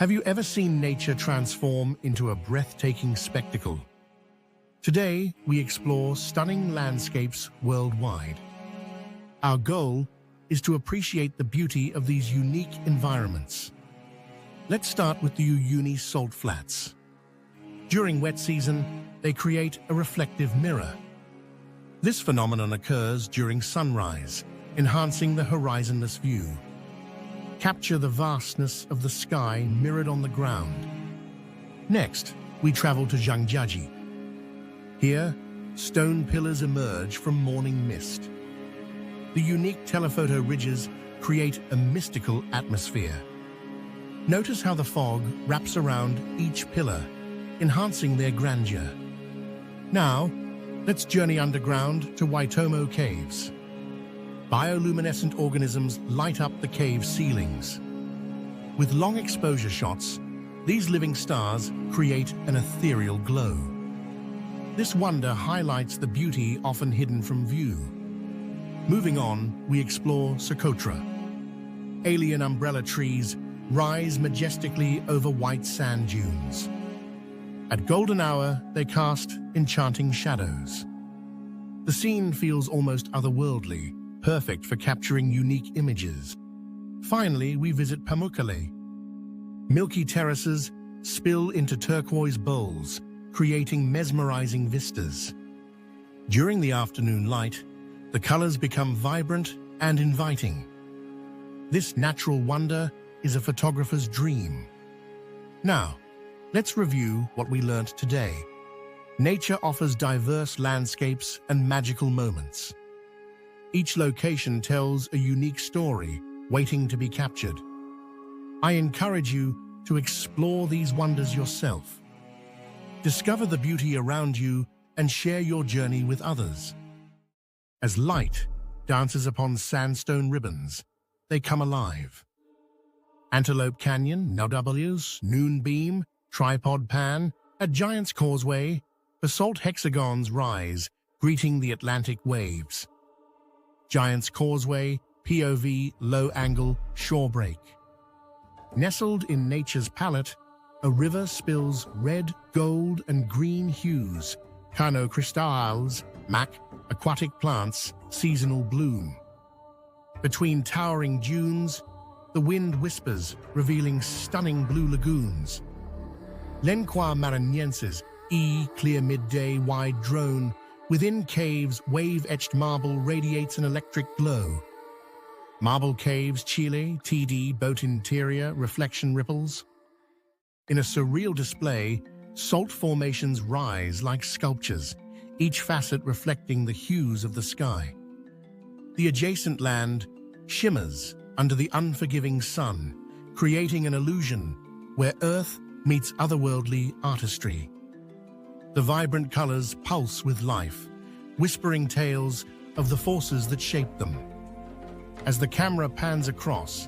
Have you ever seen nature transform into a breathtaking spectacle? Today, we explore stunning landscapes worldwide. Our goal is to appreciate the beauty of these unique environments. Let's start with the Uyuni Salt Flats. During wet season, they create a reflective mirror. This phenomenon occurs during sunrise, enhancing the horizonless view. Capture the vastness of the sky mirrored on the ground. Next, we travel to Zhangjiajie. Here, stone pillars emerge from morning mist. The unique telephoto ridges create a mystical atmosphere. Notice how the fog wraps around each pillar, enhancing their grandeur. Now, let's journey underground to Waitomo Caves. Bioluminescent organisms light up the cave ceilings. With long exposure shots, these living stars create an ethereal glow. This wonder highlights the beauty often hidden from view. Moving on, we explore Socotra. Alien umbrella trees rise majestically over white sand dunes. At golden hour, they cast enchanting shadows. The scene feels almost otherworldly, perfect for capturing unique images. Finally, we visit Pamukkale. Milky terraces spill into turquoise bowls, creating mesmerizing vistas. During the afternoon light, the colors become vibrant and inviting. This natural wonder is a photographer's dream. Now, let's review what we learned today. Nature offers diverse landscapes and magical moments. Each location tells a unique story waiting to be captured. I encourage you to explore these wonders yourself. Discover the beauty around you and share your journey with others. As light dances upon sandstone ribbons, they come alive. Antelope Canyon, Now's, Noon Beam, Tripod Pan, at Giant's Causeway, basalt hexagons rise, greeting the Atlantic waves. Giant's Causeway, POV, low-angle, shore break. Nestled in nature's palette, a river spills red, gold, and green hues, Cano cristales, mac, aquatic plants, seasonal bloom. Between towering dunes, the wind whispers, revealing stunning blue lagoons. Lenqua maranhenses, clear midday wide drone. Within caves, wave-etched marble radiates an electric glow. Marble Caves, Chile, TD, boat interior, reflection ripples. In a surreal display, salt formations rise like sculptures, each facet reflecting the hues of the sky. The adjacent land shimmers under the unforgiving sun, creating an illusion where Earth meets otherworldly artistry. The vibrant colors pulse with life, whispering tales of the forces that shape them. As the camera pans across,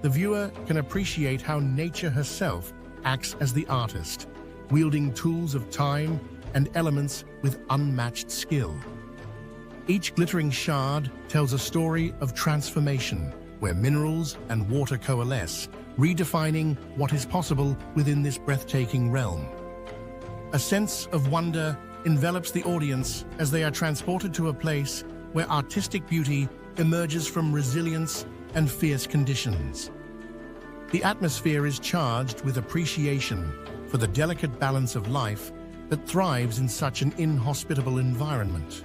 the viewer can appreciate how nature herself acts as the artist, wielding tools of time and elements with unmatched skill. Each glittering shard tells a story of transformation, where minerals and water coalesce, redefining what is possible within this breathtaking realm. A sense of wonder envelops the audience as they are transported to a place where artistic beauty emerges from resilience and fierce conditions. The atmosphere is charged with appreciation for the delicate balance of life that thrives in such an inhospitable environment.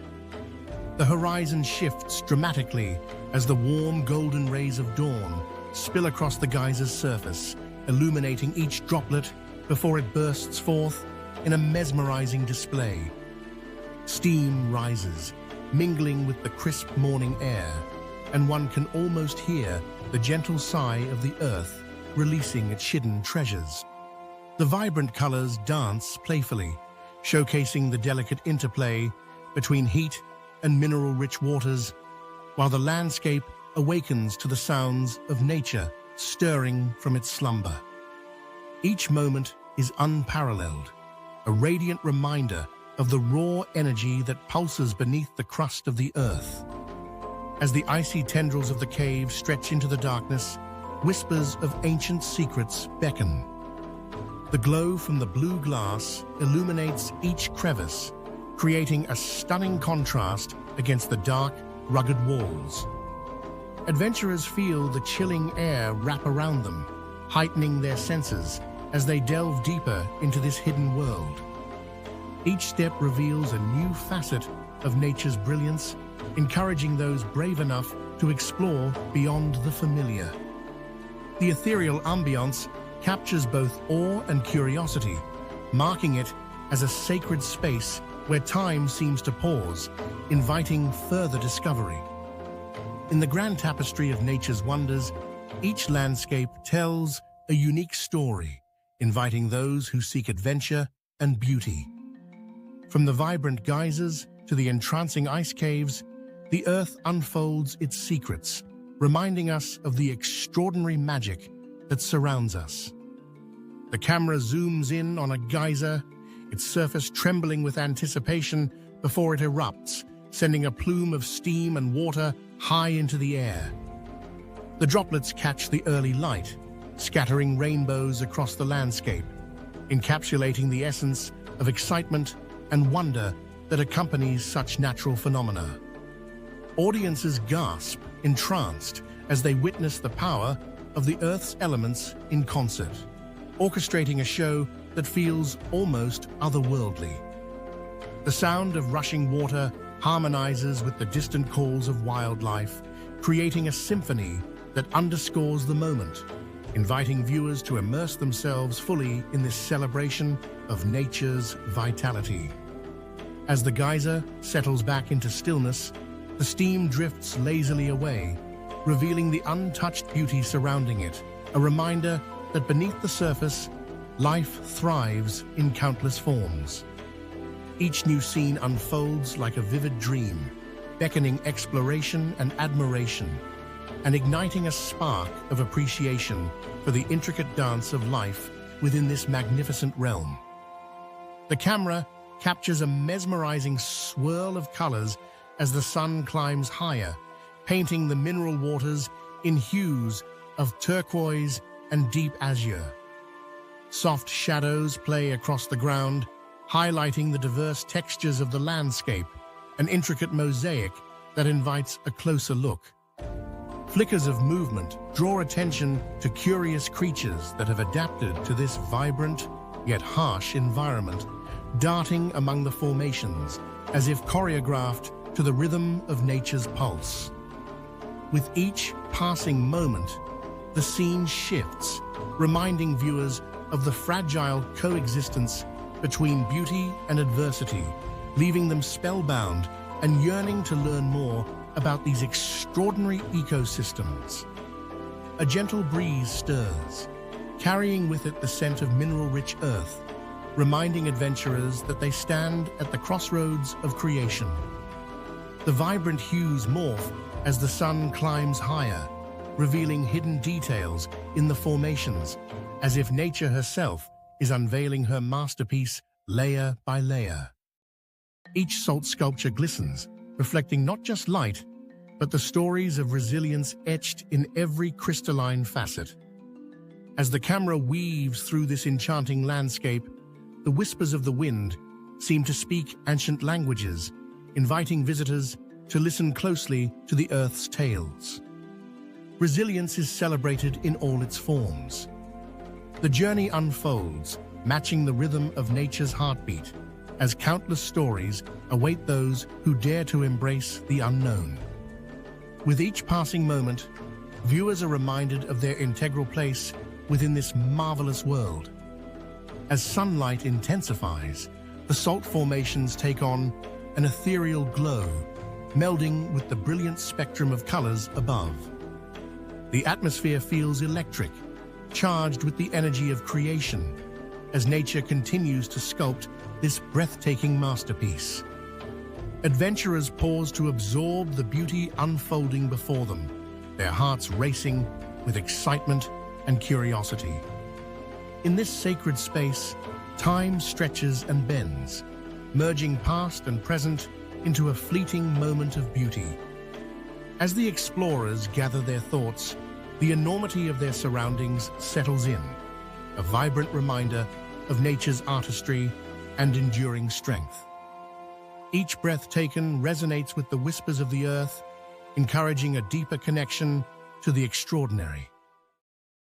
The horizon shifts dramatically as the warm golden rays of dawn spill across the geyser's surface, illuminating each droplet before it bursts forth in a mesmerizing display. Steam rises, mingling with the crisp morning air, and one can almost hear the gentle sigh of the earth releasing its hidden treasures. The vibrant colors dance playfully, showcasing the delicate interplay between heat and mineral-rich waters, while the landscape awakens to the sounds of nature stirring from its slumber. Each moment is unparalleled, a radiant reminder of the raw energy that pulses beneath the crust of the earth. As the icy tendrils of the cave stretch into the darkness, whispers of ancient secrets beckon, The glow from the blue glass illuminates each crevice, creating a stunning contrast against the dark, rugged walls. Adventurers feel the chilling air wrap around them, heightening their senses as they delve deeper into this hidden world. Each step reveals a new facet of nature's brilliance, encouraging those brave enough to explore beyond the familiar. The ethereal ambience captures both awe and curiosity, marking it as a sacred space where time seems to pause, inviting further discovery. In the grand tapestry of nature's wonders, each landscape tells a unique story, inviting those who seek adventure and beauty. From the vibrant geysers to the entrancing ice caves, the earth unfolds its secrets, reminding us of the extraordinary magic that surrounds us. The camera zooms in on a geyser, its surface trembling with anticipation before it erupts, sending a plume of steam and water high into the air. The droplets catch the early light, scattering rainbows across the landscape, encapsulating the essence of excitement and wonder that accompanies such natural phenomena. Audiences gasp, entranced, as they witness the power of the Earth's elements in concert, orchestrating a show that feels almost otherworldly. The sound of rushing water harmonizes with the distant calls of wildlife, creating a symphony that underscores the moment, inviting viewers to immerse themselves fully in this celebration of nature's vitality. As the geyser settles back into stillness, the steam drifts lazily away, revealing the untouched beauty surrounding it, a reminder that beneath the surface, life thrives in countless forms. Each new scene unfolds like a vivid dream, beckoning exploration and admiration, and igniting a spark of appreciation for the intricate dance of life within this magnificent realm. The camera captures a mesmerizing swirl of colors as the sun climbs higher, painting the mineral waters in hues of turquoise and deep azure. Soft shadows play across the ground, highlighting the diverse textures of the landscape, an intricate mosaic that invites a closer look. Flickers of movement draw attention to curious creatures that have adapted to this vibrant yet harsh environment, darting among the formations as if choreographed to the rhythm of nature's pulse. With each passing moment, the scene shifts, reminding viewers of the fragile coexistence between beauty and adversity, leaving them spellbound and yearning to learn more about these extraordinary ecosystems. A gentle breeze stirs, carrying with it the scent of mineral-rich earth, reminding adventurers that they stand at the crossroads of creation. The vibrant hues morph as the sun climbs higher, revealing hidden details in the formations, as if nature herself is unveiling her masterpiece layer by layer. Each salt sculpture glistens, reflecting not just light, but the stories of resilience etched in every crystalline facet. As the camera weaves through this enchanting landscape, the whispers of the wind seem to speak ancient languages, inviting visitors to listen closely to the Earth's tales. Resilience is celebrated in all its forms. The journey unfolds, matching the rhythm of nature's heartbeat, as countless stories await those who dare to embrace the unknown. With each passing moment, viewers are reminded of their integral place within this marvelous world. As sunlight intensifies, the salt formations take on an ethereal glow, melding with the brilliant spectrum of colors above. The atmosphere feels electric, charged with the energy of creation, as nature continues to sculpt this breathtaking masterpiece. Adventurers pause to absorb the beauty unfolding before them, their hearts racing with excitement and curiosity. In this sacred space, time stretches and bends, merging past and present into a fleeting moment of beauty. As the explorers gather their thoughts, the enormity of their surroundings settles in, a vibrant reminder of nature's artistry and enduring strength. Each breath taken resonates with the whispers of the earth, encouraging a deeper connection to the extraordinary.